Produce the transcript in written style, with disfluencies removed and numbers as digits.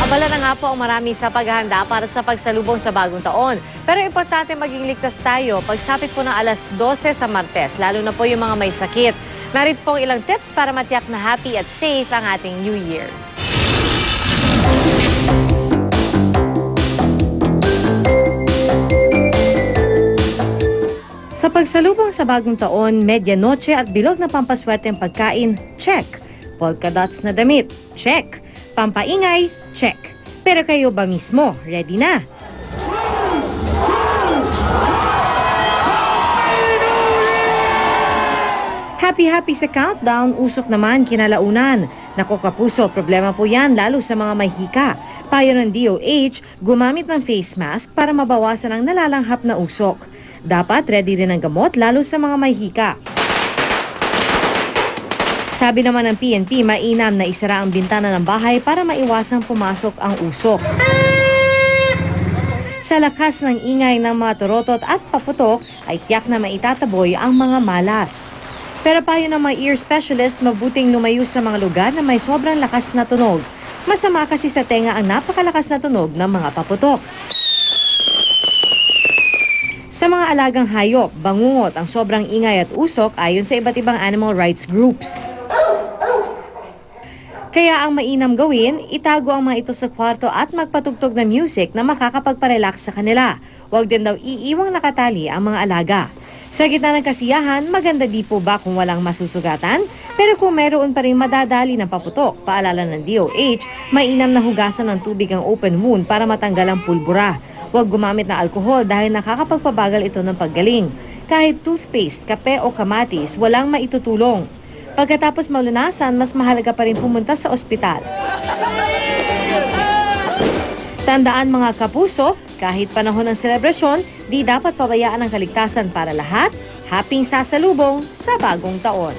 Abala na nga po ang marami sa paghahanda para sa pagsalubong sa bagong taon. Pero importante maging ligtas tayo pagsapit po ng alas 12 sa Martes, lalo na po yung mga may sakit. Narito po ilang tips para matiyak na happy at safe ang ating New Year. Sa pagsalubong sa bagong taon, medianoche at bilog na pampaswerte ang pagkain, check. Polka dots na damit, check. Pampaingay, check. Pero kayo ba mismo, ready na? Happy sa countdown, usok naman kinalaunan. Naku kapuso, problema po yan lalo sa mga may hika. Payo ng DOH, gumamit ng face mask para mabawasan ang nalalanghap na usok. Dapat ready rin ang gamot lalo sa mga may hika. Sabi naman ng PNP, mainam na isara ang bintana ng bahay para maiwasang pumasok ang usok. Sa lakas ng ingay ng mga turotot at paputok, ay tiyak na maitataboy ang mga malas. Pero payo ng mga ear specialist, mabuting lumayo sa mga lugar na may sobrang lakas na tunog. Masama kasi sa tenga ang napakalakas na tunog ng mga paputok. Sa mga alagang hayop, bangungot ang sobrang ingay at usok ayon sa iba't ibang animal rights groups. Kaya ang mainam gawin, itago ang mga ito sa kwarto at magpatugtog ng music na makakapagparelax sa kanila. Huwag din daw iiwang nakatali ang mga alaga. Sa gitna ng kasiyahan, maganda di po ba kung walang masusugatan? Pero kung mayroon pa rin madadali ng paputok, paalala ng DOH, mainam na hugasan ng tubig ang open wound para matanggal ang pulbura. Huwag gumamit ng alkohol dahil nakakapagpabagal ito ng paggaling. Kahit toothpaste, kape o kamatis, walang maitutulong. Pagkatapos malunasan, mas mahalaga pa rin pumunta sa ospital. Tandaan mga kapuso, kahit panahon ng selebrasyon, di dapat pabayaan ang kaligtasan para lahat. Happy sasalubong sa bagong taon.